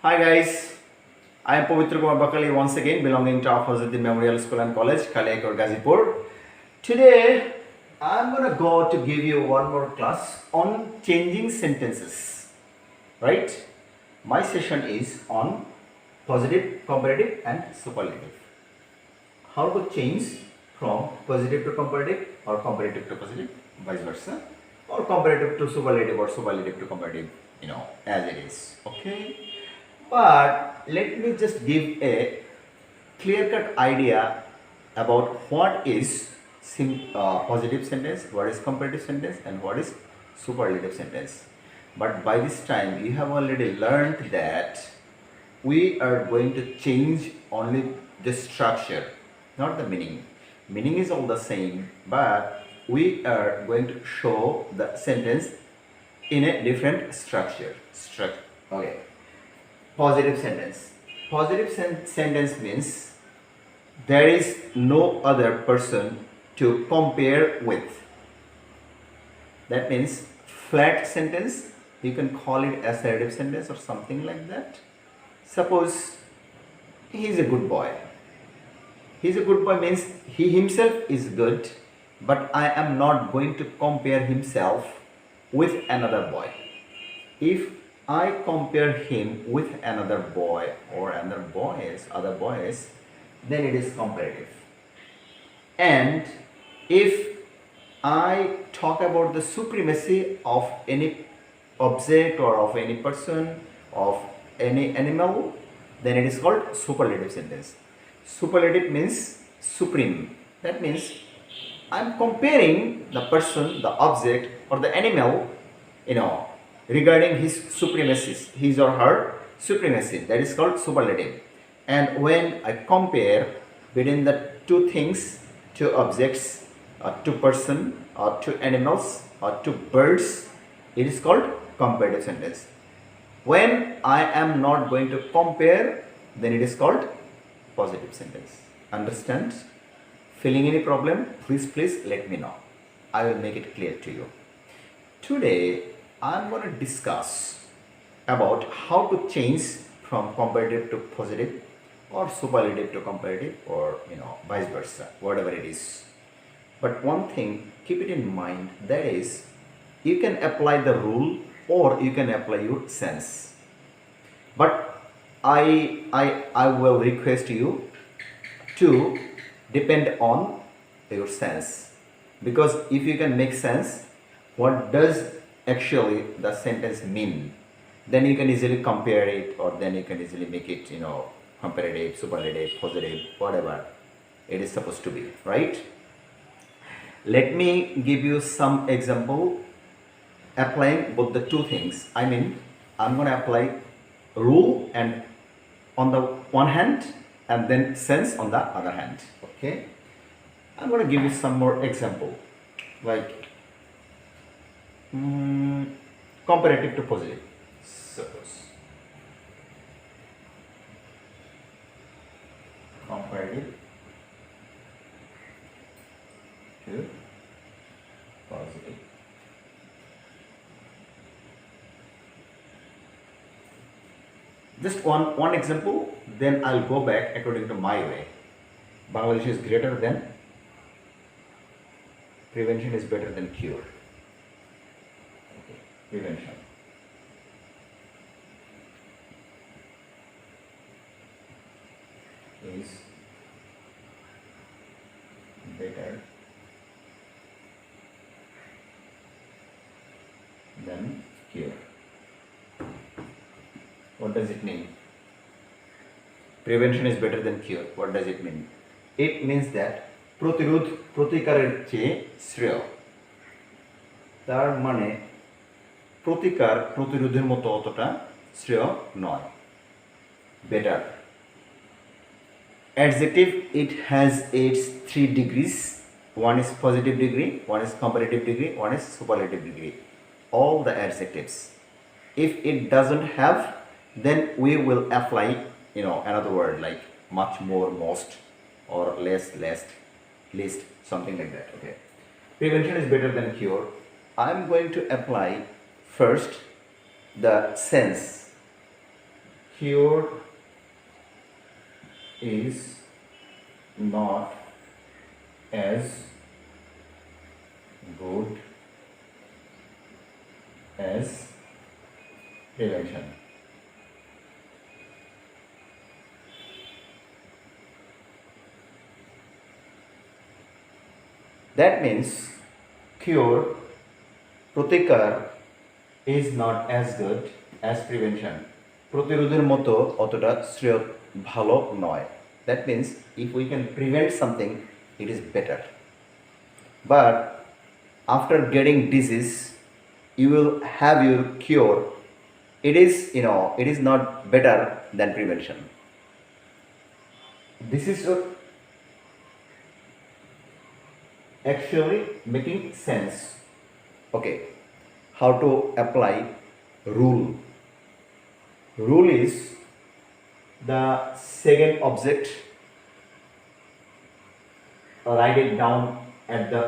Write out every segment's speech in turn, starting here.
Hi guys, I am Pavitra Kumar Bakali once again belonging to Afazuddin Memorial School and College, Kaliakor, Gazipur. Today I am gonna go to give you one more class on changing sentences. Right? My session is on positive, comparative and superlative. How to change from positive to comparative or comparative to positive, vice versa, or comparative to superlative or superlative to comparative, as it is. Okay? But let me just give a clear-cut idea about what is positive sentence, what is comparative sentence, and what is superlative sentence. But by this time, you have already learned that we are going to change only the structure, not the meaning. Meaning is all the same, but we are going to show the sentence in a different structure. Okay. Positive sentence. Positive sentence means there is no other person to compare with. That means flat sentence, you can call it assertive sentence or something like that. Suppose he is a good boy. He is a good boy means he himself is good, but I am not going to compare himself with another boy. If I compare him with another boy or other boys, then it is comparative. And if I talk about the supremacy of any object or of any person, of any animal, then it is called superlative sentence. Superlative means supreme. That means I am comparing the person, the object, or the animal, regarding his supremacy, his or her supremacy. That is called superlative. And when I compare between the two things, two objects, or two person, or two animals, or two birds, it is called comparative sentence. When I am not going to compare, then it is called positive sentence. Understand? Feeling any problem? Please let me know. I will make it clear to you. Today I'm going to discuss about how to change from comparative to positive or superlative to comparative, or vice versa, whatever it is. But one thing, keep it in mind, that is, you can apply the rule or you can apply your sense. But I will request you to depend on your sense, because if you can make sense what does actually the sentence mean, then you can easily compare it, or then you can easily make it comparative, superlative, positive, whatever it is supposed to be, right? Let me give you some example applying both the two things. I mean, I'm going to apply rule and on the one hand and then sense on the other hand. Okay, I'm going to give you some more example, like comparative to positive. Suppose comparative to positive. Just one example, then I'll go back according to my way. Bangladesh is greater than prevention is better than cure. Okay. Prevention is better than cure. What does it mean? Prevention is better than cure. What does it mean? It means that প্রতিরোধ প্রতিকারের চেয়ে শ্রেয়। তার মানে প্রতিকার প্রতিরোধের মতো অতটা শ্রেয় নয়। Better. Adjective, it has its 3 degrees. One is positive degree, one is comparative degree, one is superlative degree. All the adjectives. If it doesn't have, then we will apply another word like much, more, most, or less, least, something like that. Okay, prevention is better than cure. I'm going to apply first the sense. cure is not as good as prevention. That means cure, প্রতিকার is not as good as prevention. প্রতিরোধের মতো অতটা শ্রেয় ভালো নয়. That means if we can prevent something, it is better. But after getting disease, you will have your cure. It is not better than prevention. This is actually making sense. Okay, how to apply rule. Rule is the second object. Write it down at the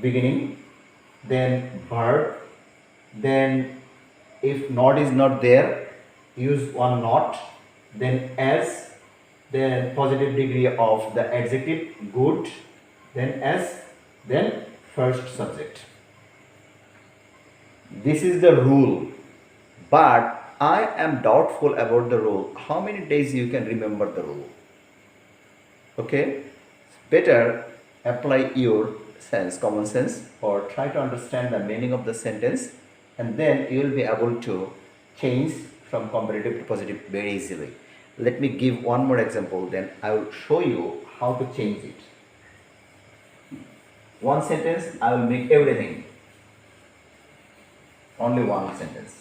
beginning, then verb, then if not is not there, use one not, then as, then positive degree of the adjective good, then as, then first subject. This is the rule, but I am doubtful about the rule. How many days you can remember the rule? Okay, better apply your common sense, or try to understand the meaning of the sentence, and then you will be able to change from comparative to positive very easily. Let me give one more example, then I will show you how to change it. One sentence, I will make everything. Only one sentence.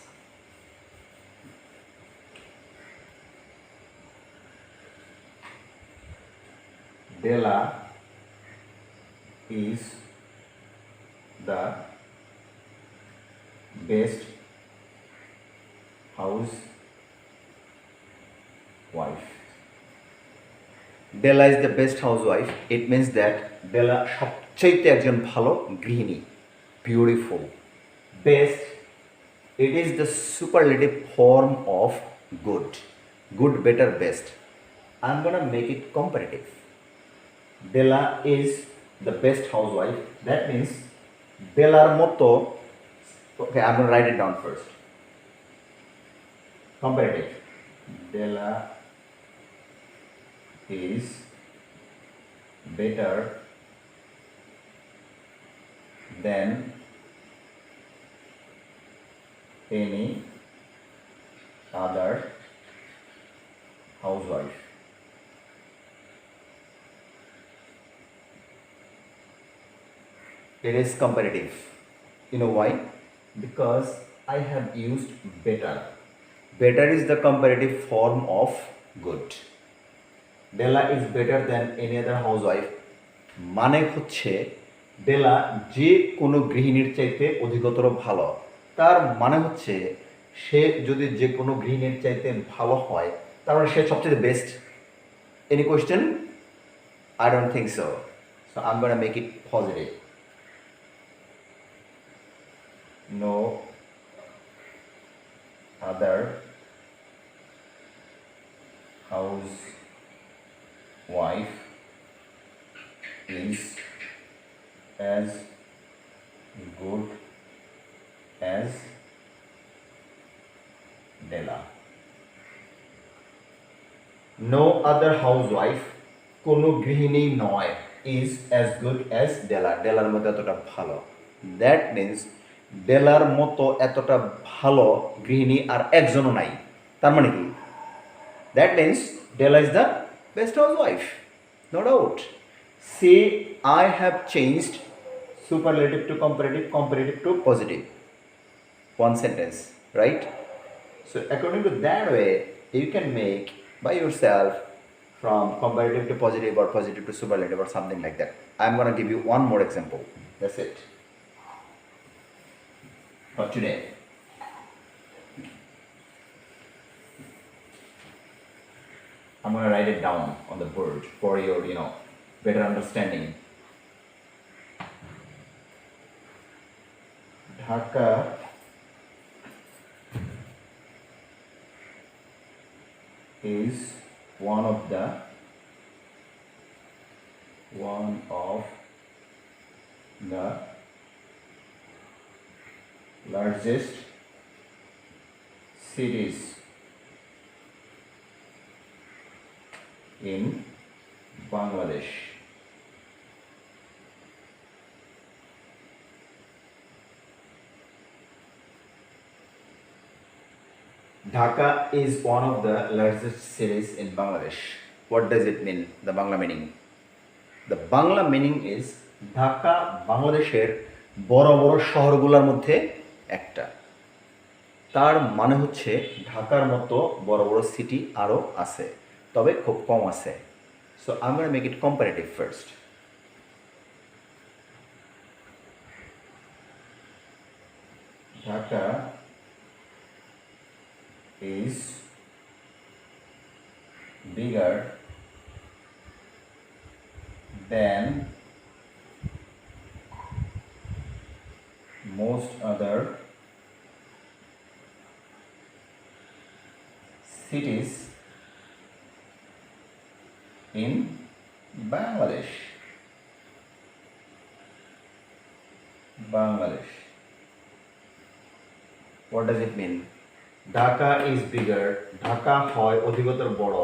Della is the best housewife. Della is the best housewife. It means that Della সবচেয়ে একজন ভালো গৃহিণী. Beautiful. Best. It is the superlative form of good. Good, better, best. I'm gonna make it comparative. Della is the best housewife. That means Della's motto. Okay, I'm gonna write it down first. Comparative. Della is better than any other housewife. It is comparative. You know why? Because I have used better. Better is the comparative form of good. Della is better than any other housewife. মানে হচ্ছে Della যে কোনো গৃহিণীর চাইতে অধিকতর ভালো। তার মানে হচ্ছে সে যদি যে কোনো গৃহিণীর চাইতে ভালো হয় তাহলে সে সবচেয়ে best. Any question? I don't think so. So I'm gonna make it positive. No other housewife is as good as Della. No other housewife, কোনো গৃহিণী নয়, is as good as Della. Dellaর মতো এতটা ভালো. That means Dellaর মতো এতটা ভালো গৃহিণী আর একজনও নাই. তার মানে কি? That means Della is the best housewife. No doubt. See, I have changed superlative to comparative, comparative to positive. One sentence, right? So according to that way, you can make by yourself from comparative to positive or positive to superlative or something like that. I'm going to give you one more example. That's it for today. I'm going to write it down on the board for your, better understanding. Dhaka is one of the largest cities in Bangladesh. Dhaka is one of the largest cities in Bangladesh. What does it mean? The Bangla meaning. The Bangla meaning is Dhaka বাংলাদেশের বড় বড় শহরগুলোর মধ্যে একটা। তার মানে হচ্ছে ঢাকার মতো বড় বড় সিটি আরও আছে, তবে খুব কম আছে। So I am gonna make it comparative first. Dhaka is bigger than most other cities in Bangladesh. What does it mean? Dhaka is bigger, Dhaka হয় অধিকতর বড়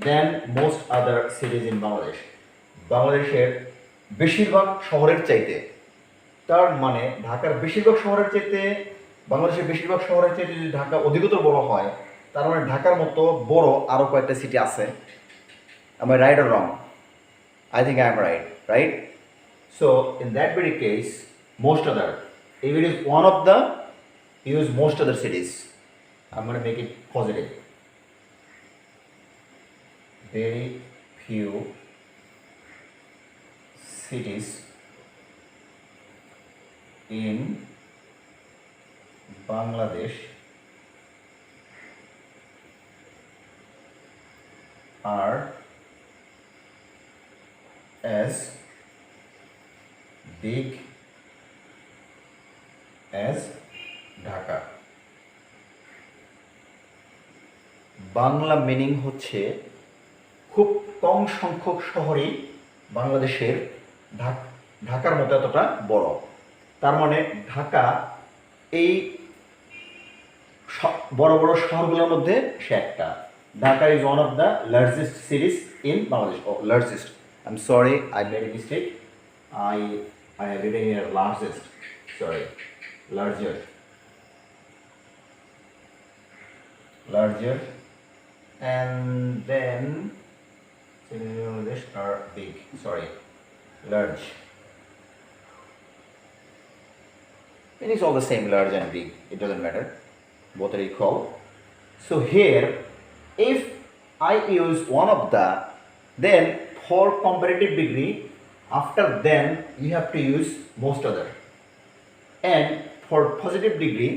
than most other cities in Bangladesh. বাংলাদেশের বেশিরভাগ শহরের চাইতে। তার মানে ঢাকার বেশিরভাগ শহরের চাইতে, বাংলাদেশের বেশিরভাগ শহরের চাইতে যদি ঢাকা অধিকতর বড় হয়, তার মানে ঢাকার মতো বড় আরও কয়েকটা সিটি আছে। Am I right or wrong? I think I am right, right? So in that very case, most other. If it is one of the, use most other cities. I'm going to make it positive. Very few cities in Bangladesh are as big as Dhaka. Bangla meaning হচ্ছে খুব কম সংখ্যক শহরই বাংলাদেশের ঢাকার মতো এতটা বড়। তার মানে ঢাকা এই বড় বড় শহরগুলোর মধ্যে সে একটা। Dhaka is one of the largest cities in Bangladesh. ও largest, I am sorry, I made a mistake. I have written here largest. Sorry, larger. And then this are big. Sorry, large. It is all the same, large and big. It doesn't matter. Both are equal. So here, if I use one of the, then for comparative degree, after then you have to use most other. And for positive degree,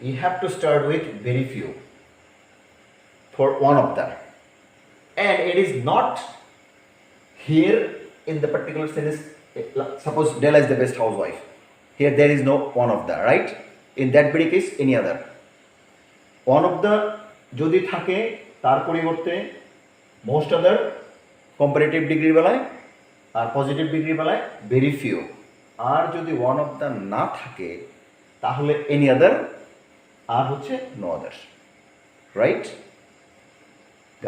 you have to start with very few. For one of them. And it is not here in the particular sentence. Suppose Della is the best housewife. Here there is no one of the, right? In that very case, any other. One of the যদি থাকে তার পরিবর্তে most other comparative degree বেলায় আর positive degree বেলায় very few। আর যদি one of the না থাকে তাহলে any other আর হচ্ছে no other, right?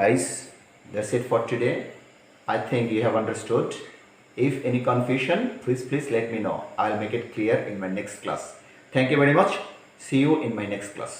Guys, that's it for today. I think you have understood. If any confusion, please let me know. I'll make it clear in my next class. Thank you very much. See you in my next class.